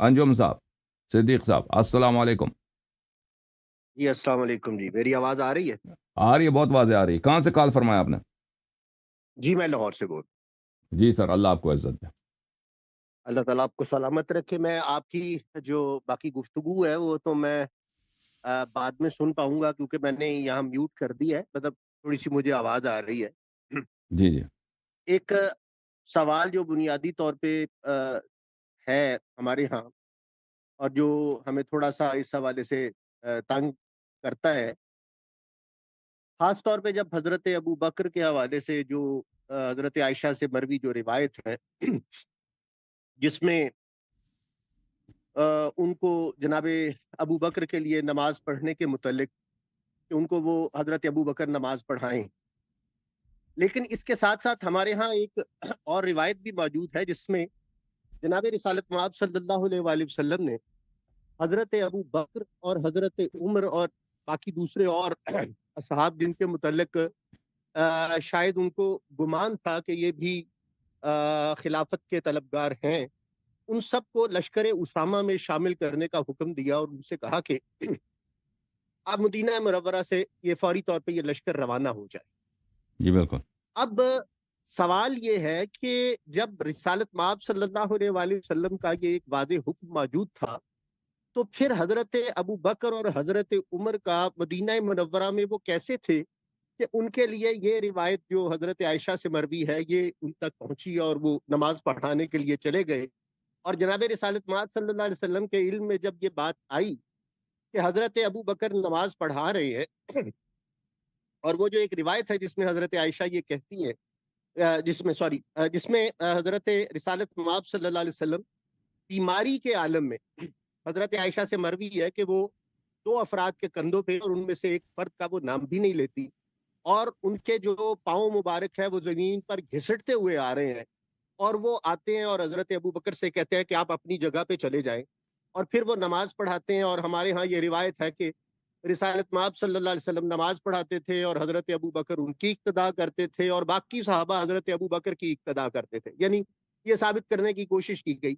انجم صاحب، صدیق صاحب، السلام علیکم۔ جی السلام علیکم جی، میری آواز آ رہی ہے؟ آ رہی ہے، بہت واضح آ رہی ہے۔ کہاں سے کال فرمایا آپ نے؟ جی میں لاہور سے بول، جی سر، اللہ آپ کو عزت دے۔ اللہ تعالیٰ آپ کو سلامت رکھے۔ میں آپ کی جو باقی گفتگو ہے وہ تو میں بعد میں سن پاؤں گا، کیونکہ میں نے یہاں میوٹ کر دی ہے، مطلب تھوڑی سی مجھے آواز آ رہی ہے۔ جی جی ایک سوال جو بنیادی طور پہ ہے ہمارے ہاں، اور جو ہمیں تھوڑا سا اس حوالے سے تنگ کرتا ہے، خاص طور پہ جب حضرت ابو بکر کے حوالے سے جو حضرت عائشہ سے مروی جو روایت ہے، جس میں ان کو جناب ابو بکر کے لیے نماز پڑھنے کے متعلق کہ ان کو وہ حضرت ابو بکر نماز پڑھائیں، لیکن اس کے ساتھ ساتھ ہمارے ہاں ایک اور روایت بھی موجود ہے جس میں جناب رسالت مآب صلی اللہ علیہ وآلہ وسلم نے حضرت ابو بکر اور حضرت عمر اور باقی دوسرے اور اصحاب جن کے متعلق شاید ان کو گمان تھا کہ یہ بھی خلافت کے طلبگار ہیں، ان سب کو لشکر اسامہ میں شامل کرنے کا حکم دیا اور ان سے کہا کہ آپ مدینہ منورہ سے یہ فوری طور پہ یہ لشکر روانہ ہو جائے۔ جی بالکل۔ اب سوال یہ ہے کہ جب رسالت مآب صلی اللہ علیہ وآلہ وسلم کا یہ ایک واضح حکم موجود تھا، تو پھر حضرت ابو بکر اور حضرت عمر کا مدینہ منورہ میں وہ کیسے تھے کہ ان کے لیے یہ روایت جو حضرت عائشہ سے مروی ہے یہ ان تک پہنچی اور وہ نماز پڑھانے کے لیے چلے گئے؟ اور جناب رسالت مآب صلی اللہ علیہ وسلم کے علم میں جب یہ بات آئی کہ حضرت ابو بکر نماز پڑھا رہے ہیں، اور وہ جو ایک روایت ہے جس میں حضرت عائشہ یہ کہتی ہیں، جس میں حضرت رسالت مآب صلی اللہ علیہ وسلم بیماری کے عالم میں حضرت عائشہ سے مروی ہے کہ وہ دو افراد کے کندھوں پہ، اور ان میں سے ایک فرد کا وہ نام بھی نہیں لیتی، اور ان کے جو پاؤں مبارک ہے وہ زمین پر گھسٹتے ہوئے آ رہے ہیں، اور وہ آتے ہیں اور حضرت ابو بکر سے کہتے ہیں کہ آپ اپنی جگہ پہ چلے جائیں، اور پھر وہ نماز پڑھاتے ہیں۔ اور ہمارے ہاں یہ روایت ہے کہ رسالت مآب صلی اللہ علیہ وسلم نماز پڑھاتے تھے اور حضرت ابو بکر ان کی اقتدا کرتے تھے، اور باقی صحابہ حضرت ابو بکر کی اقتدا کرتے تھے، یعنی یہ ثابت کرنے کی کوشش کی گئی۔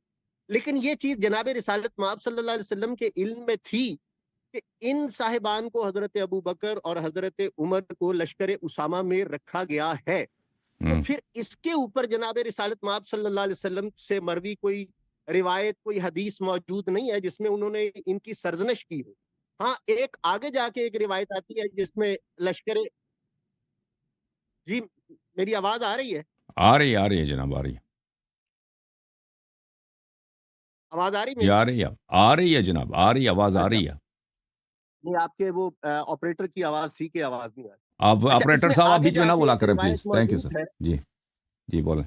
لیکن یہ چیز جناب رسالت مآب صلی اللہ علیہ وسلم کے علم میں تھی کہ ان صاحبان کو حضرت ابو بکر اور حضرت عمر کو لشکر اسامہ میں رکھا گیا ہے، تو پھر اس کے اوپر جناب رسالت مآب صلی اللہ علیہ وسلم سے مروی کوئی روایت، کوئی حدیث موجود نہیں ہے جس میں انہوں نے ان کی سرزنش کی ہو۔ ہاں ایک آگے جا کے ایک روایت آتی ہے جس میں لشکر، جی میری آواز آ رہی ہے؟ آ رہی ہے جناب، آ رہی ہے۔ آواز آ رہی جی میری؟ آ رہی ہے، آ رہی ہے جناب، آ رہی ہے، آواز آ اچھا، رہی ہے۔ نہیں آپ کے وہ آپریٹر کی آواز تھی کہ آواز نہیں آ رہی؟ آپ اچھا، اس آپریٹر میں صاحب، آپ آگے بیچ میں جا نہ کے بولا ایک کریں روایت پلیز، تھینک یو موجود سر۔ ہے، جی جی بولیں۔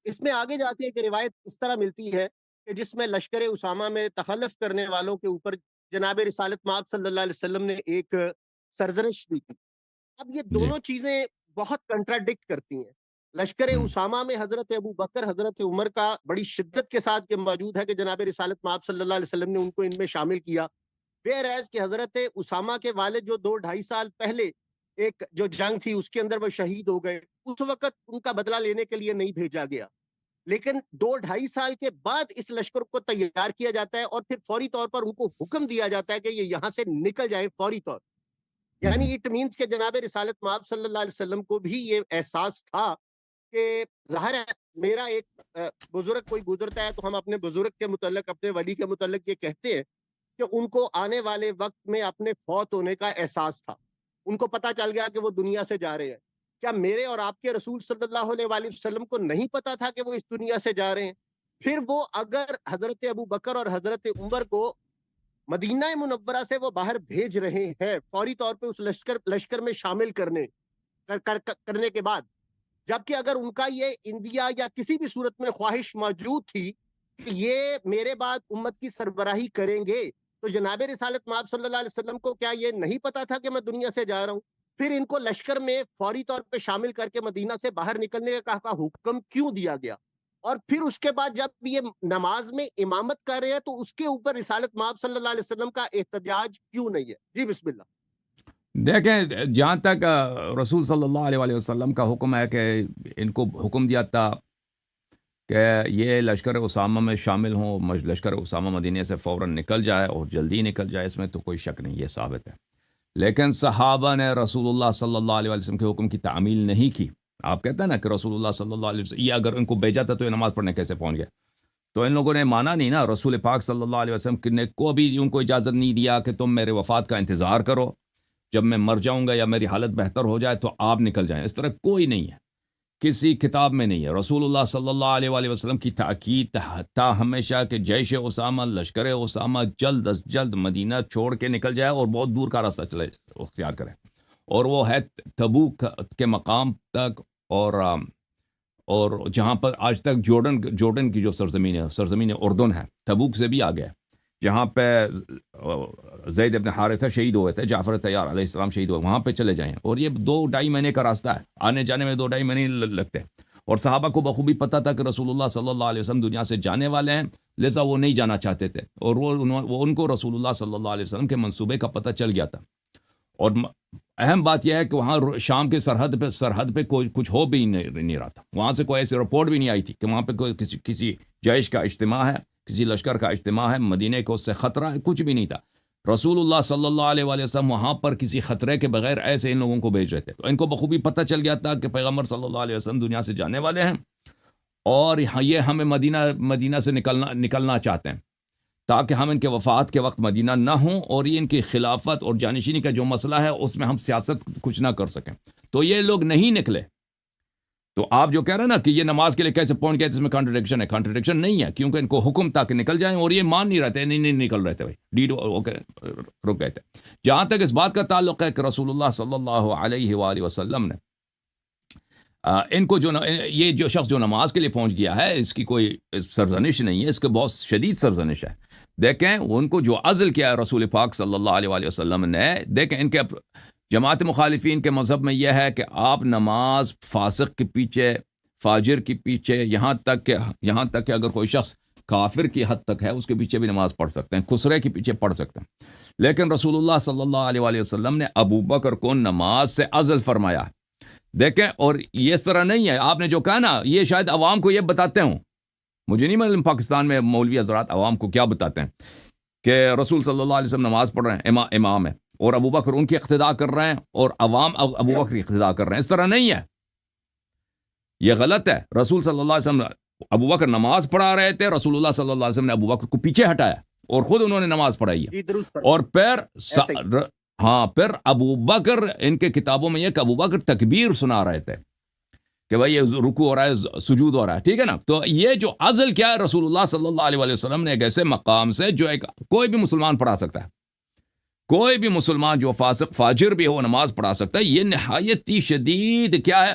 اس میں آگے جا کے ایک روایت اس طرح ملتی ہے کہ جس میں لشکر اسامہ میں تخلف کرنے والوں کے اوپر جناب رسالت مآب صلی اللہ علیہ وسلم نے ایک سرزنش بھی کی۔ اب یہ جی دونوں چیزیں بہت کنٹراڈکٹ کرتی ہیں۔ لشکر ہوں اسامہ میں حضرت ابو بکر حضرت عمر کا بڑی شدت کے ساتھ یہ موجود ہے کہ جناب رسالت مآب صلی اللہ علیہ وسلم نے ان کو ان میں شامل کیا، ویئر کہ حضرت اسامہ کے والد جو 2-2.5 سال پہلے ایک جو جنگ تھی اس کے اندر وہ شہید ہو گئے، اس وقت ان کا بدلہ لینے کے لیے نہیں بھیجا گیا، لیکن 2-2.5 سال کے بعد اس لشکر کو تیار کیا جاتا ہے اور پھر فوری طور پر ان کو حکم دیا جاتا ہے کہ یہ یہاں سے نکل جائے فوری طور۔ یعنی اٹ مینس کہ جناب رسالت مآب صلی اللہ علیہ وسلم کو بھی یہ احساس تھا کہ ظاہر ہے میرا ایک بزرگ کوئی گزرتا ہے تو ہم اپنے بزرگ کے متعلق، اپنے ولی کے متعلق یہ کہتے ہیں کہ ان کو آنے والے وقت میں اپنے فوت ہونے کا احساس تھا، ان کو پتا چل گیا کہ وہ دنیا سے جا رہے ہیں۔ کیا میرے اور آپ کے رسول صلی اللہ علیہ وآلہ وسلم کو نہیں پتا تھا کہ وہ اس دنیا سے جا رہے ہیں؟ پھر وہ اگر حضرت ابو بکر اور حضرت عمر کو مدینہ منورہ سے وہ باہر بھیج رہے ہیں فوری طور پہ اس لشکر میں شامل کرنے کے بعد، جبکہ اگر ان کا یہ انڈیا یا کسی بھی صورت میں خواہش موجود تھی کہ یہ میرے بعد امت کی سربراہی کریں گے، تو جناب رسالت مآب صلی اللہ علیہ وسلم کو کیا یہ نہیں پتا تھا کہ میں دنیا سے جا رہا ہوں؟ پھر ان کو لشکر میں فوری طور پہ شامل کر کے مدینہ سے باہر نکلنے کا حکم کیوں دیا گیا؟ اور پھر اس کے بعد جب یہ نماز میں امامت کر رہے ہیں تو اس کے اوپر رسالت مآب صلی اللہ علیہ وسلم کا احتجاج کیوں نہیں ہے؟ جی بسم اللہ۔ دیکھیں، جہاں تک رسول صلی اللہ علیہ وآلہ وسلم کا حکم ہے کہ ان کو حکم دیا تھا کہ یہ لشکر اسامہ میں شامل ہوں، لشکر اسامہ مدینے سے فوراً نکل جائے اور جلدی نکل جائے، اس میں تو کوئی شک نہیں، یہ ثابت ہے۔ لیکن صحابہ نے رسول اللہ صلی اللہ علیہ وسلم کے حکم کی تعمیل نہیں کی۔ آپ کہتے ہیں نا کہ رسول اللہ صلی اللہ علیہ وسلم، یہ اگر ان کو بھیجا تھا تو یہ نماز پڑھنے کیسے پہنچ گئے؟ تو ان لوگوں نے مانا نہیں نا، رسول پاک صلی اللہ علیہ وسلم نے کو بھی ان کو اجازت نہیں دیا کہ تم میرے وفات کا انتظار کرو، جب میں مر جاؤں گا یا میری حالت بہتر ہو جائے تو آپ نکل جائیں، اس طرح کوئی نہیں ہے، کسی کتاب میں نہیں ہے۔ رسول اللہ صلی اللہ علیہ وآلہ وسلم کی تاکید تھا ہمیشہ کہ جیش اسامہ، لشکر اسامہ جلد از جلد مدینہ چھوڑ کے نکل جائے اور بہت دور کا راستہ چلے اختیار کرے، اور وہ ہے تبوک کے مقام تک، اور جہاں پر آج تک جورڈن کی جو سرزمین ہے، سرزمین اردن ہے، تبوک سے بھی آگے ہے، جہاں پہ زید ابن حارثہ شہید ہوئے تھے، جعفر طیار علیہ السلام شہید ہوئے، وہاں پہ چلے جائیں، اور یہ 2-2.5 مہینے کا راستہ ہے، آنے جانے میں 2-2.5 مہینے لگتے ہیں، اور صحابہ کو بخوبی پتہ تھا کہ رسول اللہ صلی اللہ علیہ وسلم دنیا سے جانے والے ہیں، لہذا وہ نہیں جانا چاہتے تھے، اور وہ ان کو رسول اللہ صلی اللہ علیہ وسلم کے منصوبے کا پتہ چل گیا تھا۔ اور اہم بات یہ ہے کہ وہاں شام کے سرحد پہ کوئی کچھ ہو بھی نہیں رہا تھا، وہاں سے کوئی ایسی رپورٹ بھی نہیں آئی تھی کہ وہاں پہ کوئی کسی جیش کا اجتماع ہے، کسی لشکر کا اجتماع ہے، مدینے کو اس سے خطرہ ہے، کچھ بھی نہیں تھا۔ رسول اللہ صلی اللہ علیہ وآلہ وسلم وہاں پر کسی خطرے کے بغیر ایسے ان لوگوں کو بھیج رہے تھے، تو ان کو بخوبی پتہ چل گیا تھا کہ پیغمبر صلی اللہ علیہ وسلم دنیا سے جانے والے ہیں، اور یہ ہمیں مدینہ سے نکلنا چاہتے ہیں، تاکہ ہم ان کے وفات کے وقت مدینہ نہ ہوں، اور یہ ان کی خلافت اور جانشینی کا جو مسئلہ ہے اس میں ہم سیاست کچھ نہ کر سکیں، تو یہ لوگ نہیں نکلے۔ تو آپ جو کہہ رہے ہیں نا کہ یہ نماز کے لیے کیسے پہنچ گئے، اس میں کانٹرڈکشن نہیں ہے، کیونکہ ان کو حکم تھا کہ نکل جائیں، اور یہ مان نہیں رہتے، نہیں نکل رہے تھے، رک گئے تھے۔ جہاں تک اس بات کا تعلق ہے کہ رسول اللہ صلی اللہ علیہ وآلہ وسلم نے ان کو یہ جو شخص جو نماز کے لیے پہنچ گیا ہے، اس کی کوئی سرزنش نہیں ہے، اس کے بہت شدید سرزنش ہے۔ دیکھیں ان کو جو عزل کیا ہے رسول پاک صلی اللہ علیہ وآلہ وسلم نے، دیکھیں ان کے جماعت مخالفین کے مذہب میں یہ ہے کہ آپ نماز فاسق کے پیچھے، فاجر کے پیچھے، یہاں تک کہ اگر کوئی شخص کافر کی حد تک ہے اس کے پیچھے بھی نماز پڑھ سکتے ہیں، خسرے کے پیچھے پڑھ سکتے ہیں، لیکن رسول اللہ صلی اللہ علیہ وآلہ وسلم نے ابو بکر کو نماز سے عزل فرمایا۔ دیکھیں، اور یہ اس طرح نہیں ہے، آپ نے جو کہا نا، یہ شاید عوام کو یہ بتاتے ہوں، مجھے نہیں معلوم پاکستان میں مولوی حضرات عوام کو کیا بتاتے ہیں کہ رسول صلی اللہ علیہ وسلم نماز پڑھ رہے ہیں، امام ہے، اور ابو بکر ان کی اقتداء کر رہے ہیں، اور عوام ابو بکر کی اقتداء کر رہے ہیں، اس طرح نہیں ہے، یہ غلط ہے۔ رسول صلی اللہ علیہ وسلم، ابو بکر نماز پڑھا رہے تھے، رسول اللہ صلی اللہ علیہ وسلم نے ابو بکر کو پیچھے ہٹایا اور خود انہوں نے نماز پڑھائی ہے، اور پھر ابو بکر، ان کے کتابوں میں یہ کہ ابو بکر تکبیر سنا رہے تھے کہ بھائی یہ رکوع ہو رہا ہے، سجود ہو رہا ہے، ٹھیک ہے نا۔ تو یہ جو عزل کیا ہے رسول اللہ صلی اللہ علیہ وسلم نے ایک ایسے مقام سے جو کوئی بھی مسلمان پڑھا سکتا ہے، کوئی بھی مسلمان جو فاسق فاجر بھی ہو نماز پڑھا سکتا ہے، یہ نہایت ہی شدید کیا ہے،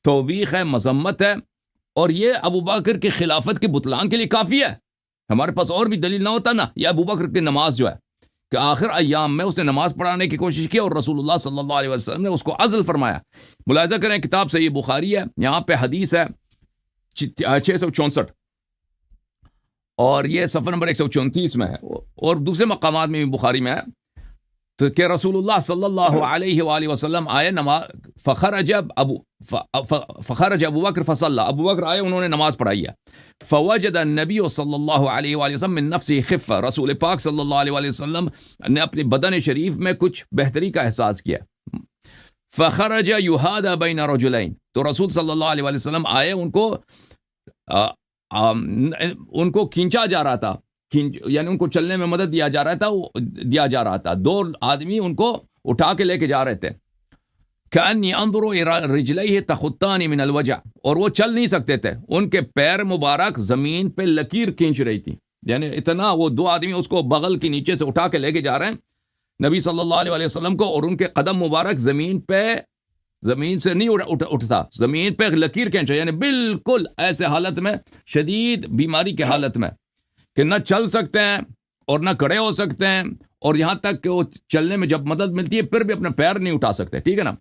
توبیخ ہے، مذمت ہے، اور یہ ابو بکر کی خلافت کے بطلان کے لیے کافی ہے۔ ہمارے پاس اور بھی دلیل نہ ہوتا نا، یہ ابو بکر کی نماز جو ہے کہ آخر ایام میں اس نے نماز پڑھانے کی کوشش کی، اور رسول اللہ صلی اللہ علیہ وسلم نے اس کو عزل فرمایا۔ ملاحظہ کریں، کتاب صحیح بخاری ہے، یہاں پہ حدیث ہے 664، اور یہ صفحہ نمبر 134 میں ہے، اور دوسرے مقامات میں بھی بخاری میں ہے، تو کہ رسول اللہ صلی اللہ علیہ وآلہ وسلم آئے، فخرج ابو بکر فصلی، ابو بکر آئے، انہوں نے نماز پڑھائی ہے، فوجد النبی صلی اللہ علیہ وآلہ وسلم من نفسه خفہ، رسول پاک صلی اللہ علیہ وآلہ وسلم نے اپنے بدن شریف میں کچھ بہتری کا احساس کیا، فخرج یحادی بین رجلین، تو رسول صلی اللہ علیہ وآلہ وسلم آئے، ان کو کھینچا جا رہا تھا، یعنی ان کو چلنے میں مدد دیا جا رہا تھا، 2 آدمی ان کو اٹھا کے لے کے جا رہے تھے، کأنی انظر الی رجلیہ تخطان من الوجع، اور وہ چل نہیں سکتے تھے، ان کے پیر مبارک زمین پہ لکیر کھینچ رہی تھی، یعنی اتنا وہ 2 آدمی اس کو بغل کے نیچے سے اٹھا کے لے کے جا رہے ہیں نبی صلی اللہ علیہ وسلم کو، اور ان کے قدم مبارک زمین سے نہیں اٹھتا، زمین پہ لکیر کھینچ رہے، یعنی بالکل ایسے حالت میں، شدید بیماری کے حالت میں کہ نہ چل سکتے ہیں اور نہ کھڑے ہو سکتے ہیں، اور یہاں تک کہ وہ چلنے میں جب مدد ملتی ہے پھر بھی اپنے پیر نہیں اٹھا سکتے، ٹھیک ہے نا۔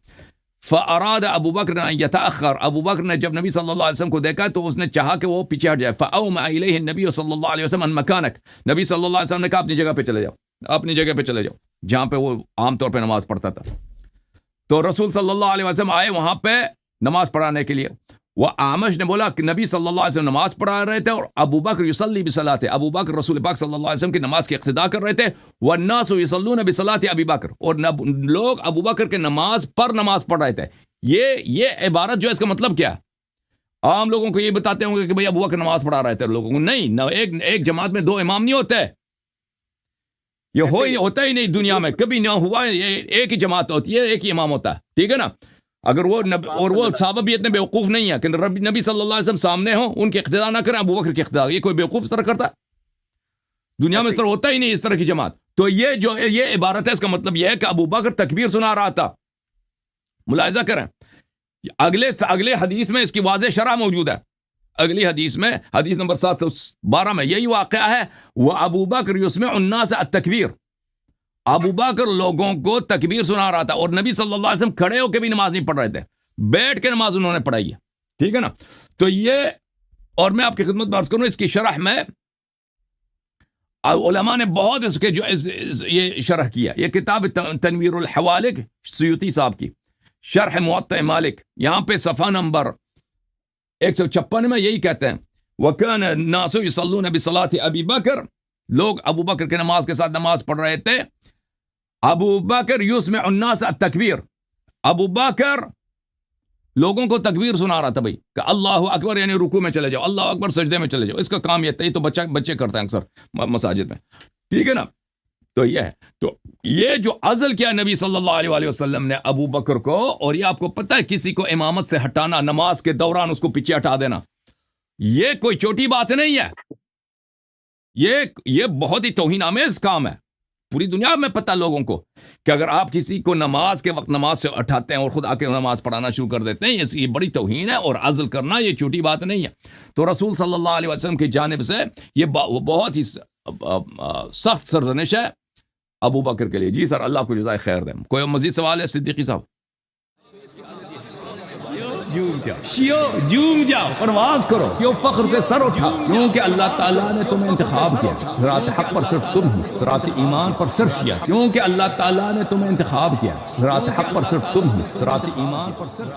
فاراد ابو بکر ان یتاخر، ابو بکر نے جب نبی صلی اللہ علیہ وسلم کو دیکھا تو اس نے چاہا کہ وہ پیچھے ہٹ جائے، فاومع الیہ النبی صلی اللہ علیہ وسلم ان مکانک، نبی صلی اللہ علیہ وسلم نے کہا اپنی جگہ پہ چلے جاؤ، اپنی جگہ پہ چلے جاؤ، جہاں پہ وہ عام طور پہ نماز پڑھتا تھا۔ تو رسول صلی اللہ علیہ وسلم آئے وہاں پہ نماز پڑھانے کے لیے، وہ آمش نے بولا کہ نبی صلی اللہ علیہ وسلم نماز پڑھا رہے تھے اور ابو بکر یصلی بصلاۃ، ابو بکر رسول پاک صلی اللہ علیہ وسلم کی نماز کی اقتداء کر رہے تھے، والناس یصلون بصلاۃ ابی بکر، اور لوگ ابو بکر کے نماز پر نماز پڑھ رہے تھے. یہ عبارت جو ہے اس کا مطلب کیا ہے؟ عام لوگوں کو یہ بتاتے ہوں گے کہ بھئی ابو بکر نماز پڑھا رہے تھے لوگوں کو. نہیں، ایک جماعت میں دو امام نہیں ہوتے، یہ ہوتا ہی نہیں دنیا میں، کبھی نہ ہوا. یہ ایک ہی جماعت ہوتی ہے، ایک ہی امام ہوتا ہے، ٹھیک ہے نا. اگر وہ اور وہ صحابہ بھی اتنے بیوقوف نہیں ہیں کہ نبی صلی اللہ علیہ وسلم سامنے ہوں، ان کی اقتداء نہ کریں ابو بکر کی اقتداء. یہ کوئی بیوقوف اس طرح کرتا ہے؟ دنیا میں اس طرح ہوتا ہی نہیں اس طرح کی جماعت. تو یہ عبارت ہے، اس کا مطلب یہ ہے کہ ابو بکر تکبیر سنا رہا تھا. ملاحظہ کریں، اگلے حدیث میں اس کی واضح شرح موجود ہے. اگلی حدیث میں، حدیث نمبر 712 میں یہی واقعہ ہے. وہ ابو بکر یسمع الناس التکبیر، ابو بکر لوگوں کو تکبیر سنا رہا تھا، اور نبی صلی اللہ علیہ وسلم کھڑے ہو کے بھی نماز نہیں پڑھ رہے تھے، بیٹھ کے نماز انہوں نے پڑھائی ہے، ٹھیک ہے نا. تو یہ، اور میں آپ کی خدمت میں عرض کروں، اس کی شرح میں علماء نے بہت اس کے جو یہ شرح کیا. یہ کتاب تنویر الحوالق سیوطی صاحب کی شرح موطئ مالک، یہاں پہ صفحہ نمبر 156 میں یہی کہتے ہیں، وَكَانَ النَّاسُ يُصَلُّونَ بِصَلَاةِ أَبِي بَكْرَ، لوگ ابو بکر کے نماز کے ساتھ نماز پڑھ رہے تھے. ابو بکر یسمع الناس التکبیر، ابو بکر لوگوں کو تکبیر سنا رہا تھا بھائی کہ اللہ اکبر، یعنی رکوع میں چلے جاؤ، اللہ اکبر سجدے میں چلے جاؤ. اس کا کام یہ تو بچے کرتے ہیں اکثر مساجد میں، ٹھیک ہے نا. تو یہ ہے، تو یہ جو عزل کیا نبی صلی اللہ علیہ وسلم نے ابو بکر کو، اور یہ آپ کو پتہ ہے کسی کو امامت سے ہٹانا، نماز کے دوران اس کو پیچھے ہٹا دینا، یہ کوئی چھوٹی بات نہیں ہے. یہ بہت ہی توہین آمیز کام ہے. پوری دنیا میں پتہ لوگوں کو کہ اگر آپ کسی کو نماز کے وقت نماز سے اٹھاتے ہیں اور خود آ کے نماز پڑھانا شروع کر دیتے ہیں، یہ بڑی توہین ہے، اور عزل کرنا یہ چھوٹی بات نہیں ہے. تو رسول صلی اللہ علیہ وسلم کی جانب سے یہ بہت ہی سخت سرزنش ہے ابو بکر کے لیے. جی سر، اللہ کو جزائے خیر دیں. کوئی مزید سوال ہے صدیقی صاحب؟ جوم جاؤ، پرواز کرو، کیوں فخر سے سر اٹھا، کیونکہ اللہ تعالیٰ نے تمہیں انتخاب کیا. صراط حق پر صرف تم ہی، صراط ایمان پر صرف کیا، کیونکہ اللہ تعالیٰ نے تمہیں انتخاب کیا. صراط حق پر صرف تم ہی، صراط ایمان پر صرف